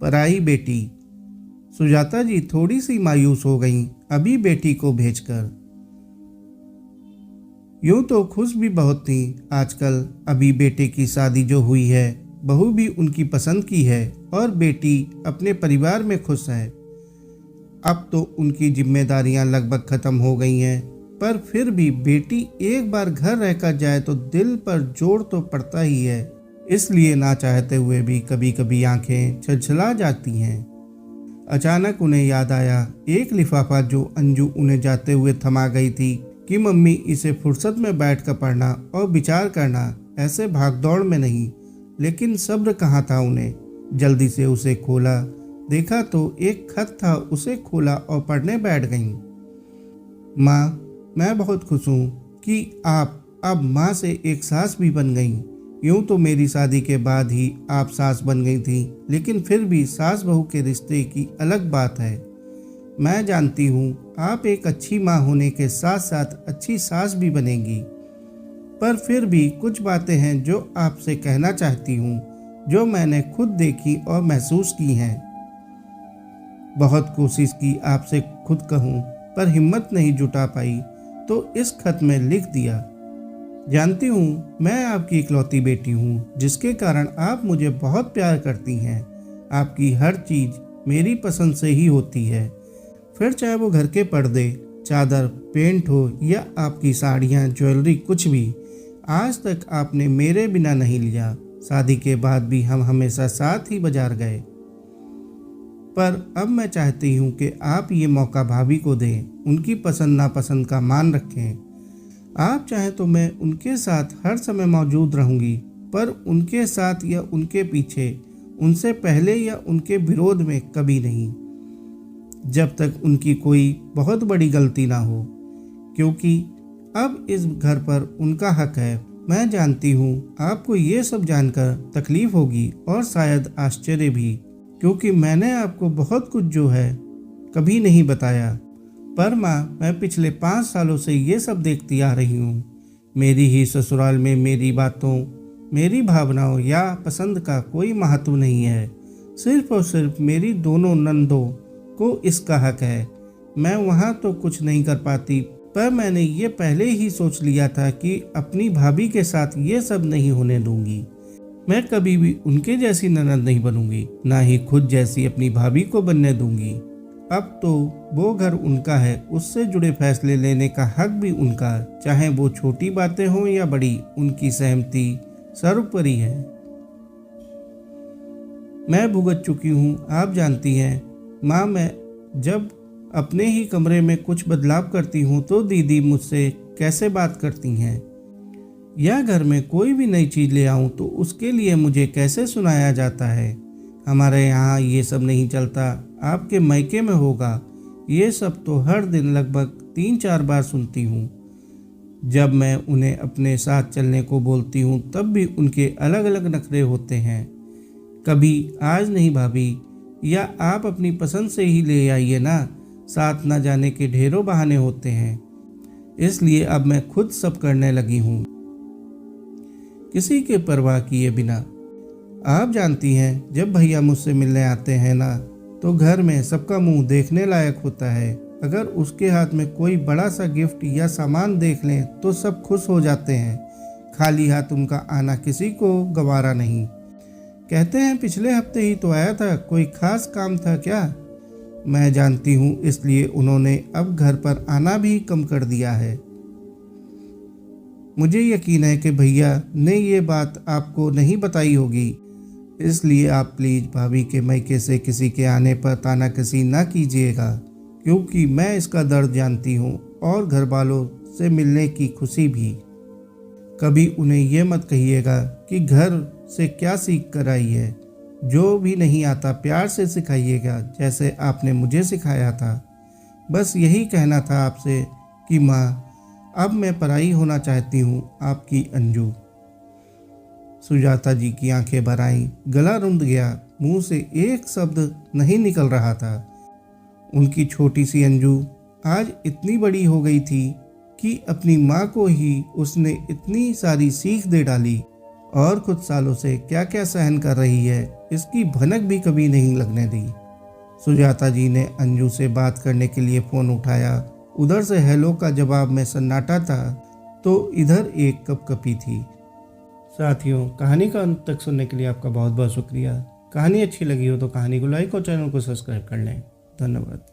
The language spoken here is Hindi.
पराई बेटी। सुजाता जी थोड़ी सी मायूस हो गईं अभी बेटी को भेजकर। यूं तो खुश भी बहुत थी आजकल। अभी बेटे की शादी जो हुई है, बहू भी उनकी पसंद की है और बेटी अपने परिवार में खुश है। अब तो उनकी जिम्मेदारियां लगभग खत्म हो गई हैं, पर फिर भी बेटी एक बार घर रहकर जाए तो दिल पर जोर तो पड़ता ही है। इसलिए ना चाहते हुए भी कभी कभी आंखें छलछला जाती हैं। अचानक उन्हें याद आया एक लिफाफा जो अंजू उन्हें जाते हुए थमा गई थी कि मम्मी इसे फुर्सत में बैठकर पढ़ना और विचार करना, ऐसे भागदौड़ में नहीं। लेकिन सब्र कहाँ था उन्हें। जल्दी से उसे खोला, देखा तो एक खत था। उसे खोला और पढ़ने बैठ गईं। माँ, मैं बहुत खुश हूँ कि आप अब माँ से एक सास भी बन गईं। यूं तो मेरी शादी के बाद ही आप सास बन गई थी, लेकिन फिर भी सास बहू के रिश्ते की अलग बात है। मैं जानती हूँ आप एक अच्छी माँ होने के साथ साथ अच्छी सास भी बनेंगी, पर फिर भी कुछ बातें हैं जो आपसे कहना चाहती हूँ, जो मैंने खुद देखी और महसूस की हैं। बहुत कोशिश की आपसे खुद कहूँ, पर हिम्मत नहीं जुटा पाई, तो इस खत में लिख दिया। जानती हूँ मैं आपकी इकलौती बेटी हूँ, जिसके कारण आप मुझे बहुत प्यार करती हैं। आपकी हर चीज़ मेरी पसंद से ही होती है, फिर चाहे वो घर के पर्दे, चादर, पेंट हो या आपकी साड़ियाँ, ज्वेलरी, कुछ भी। आज तक आपने मेरे बिना नहीं लिया। शादी के बाद भी हम हमेशा साथ ही बाजार गए, पर अब मैं चाहती हूँ कि आप ये मौका भाभी को दें। उनकी पसंद नापसंद का मान रखें। आप चाहें तो मैं उनके साथ हर समय मौजूद रहूँगी, पर उनके साथ या उनके पीछे, उनसे पहले या उनके विरोध में कभी नहीं, जब तक उनकी कोई बहुत बड़ी गलती ना हो, क्योंकि अब इस घर पर उनका हक है। मैं जानती हूँ आपको ये सब जानकर तकलीफ होगी और शायद आश्चर्य भी, क्योंकि मैंने आपको बहुत कुछ जो है कभी नहीं बताया। पर माँ, मैं पिछले 5 सालों से ये सब देखती आ रही हूँ। मेरी ही ससुराल में मेरी बातों, मेरी भावनाओं या पसंद का कोई महत्व नहीं है। सिर्फ और सिर्फ मेरी दोनों नंदों को इसका हक है। मैं वहाँ तो कुछ नहीं कर पाती, पर मैंने ये पहले ही सोच लिया था कि अपनी भाभी के साथ ये सब नहीं होने दूंगी। मैं कभी भी उनके जैसी ननद नहीं बनूंगी, ना ही खुद जैसी अपनी भाभी को बनने दूंगी। अब तो वो घर उनका है, उससे जुड़े फैसले लेने का हक भी उनका, चाहे वो छोटी बातें हों या बड़ी। उनकी सहमति सर्वोपरि है। मैं भुगत चुकी हूँ, आप जानती हैं माँ। मैं जब अपने ही कमरे में कुछ बदलाव करती हूँ तो दीदी मुझसे कैसे बात करती हैं, या घर में कोई भी नई चीज़ ले आऊँ तो उसके लिए मुझे कैसे सुनाया जाता है। हमारे यहाँ ये सब नहीं चलता, आपके मायके में होगा। ये सब तो हर दिन लगभग 3-4 बार सुनती हूँ। जब मैं उन्हें अपने साथ चलने को बोलती हूँ तब भी उनके अलग अलग नखरे होते हैं। कभी आज नहीं भाभी, या आप अपनी पसंद से ही ले आइए ना। साथ ना जाने के ढेरों बहाने होते हैं, इसलिए अब मैं खुद सब करने लगी हूँ, किसी के परवाह किए बिना। आप जानती हैं जब भैया मुझसे मिलने आते हैं ना, तो घर में सबका मुंह देखने लायक होता है। अगर उसके हाथ में कोई बड़ा सा गिफ्ट या सामान देख लें तो सब खुश हो जाते हैं। खाली हाथ उनका आना किसी को गवारा नहीं। कहते हैं पिछले हफ्ते ही तो आया था, कोई खास काम था क्या? मैं जानती हूँ, इसलिए उन्होंने अब घर पर आना भी कम कर दिया है। मुझे यकीन है कि भैया ने ये बात आपको नहीं बताई होगी, इसलिए आप प्लीज़ भाभी के मायके से किसी के आने पर तानाकसी ना कीजिएगा, क्योंकि मैं इसका दर्द जानती हूँ और घर वालों से मिलने की खुशी भी। कभी उन्हें यह मत कहिएगा कि घर से क्या सीख कर आई है। जो भी नहीं आता प्यार से सिखाइएगा, जैसे आपने मुझे सिखाया था। बस यही कहना था आपसे कि माँ, अब मैं पराई होना चाहती हूँ, आपकी अंजू। सुजाता जी की आंखें भर आईं, गला रुंध गया, मुंह से एक शब्द नहीं निकल रहा था। उनकी छोटी सी अंजू आज इतनी बड़ी हो गई थी कि अपनी माँ को ही उसने इतनी सारी सीख दे डाली। और कुछ सालों से क्या क्या सहन कर रही है इसकी भनक भी कभी नहीं लगने दी। सुजाता जी ने अंजू से बात करने के लिए फ़ोन उठाया। उधर से हेलो का जवाब में सन्नाटा था तो इधर एक कपकपी थी। साथियों, कहानी का अंत तक सुनने के लिए आपका बहुत बहुत शुक्रिया। कहानी अच्छी लगी हो तो कहानी को लाइक और चैनल को सब्सक्राइब कर लें। धन्यवाद।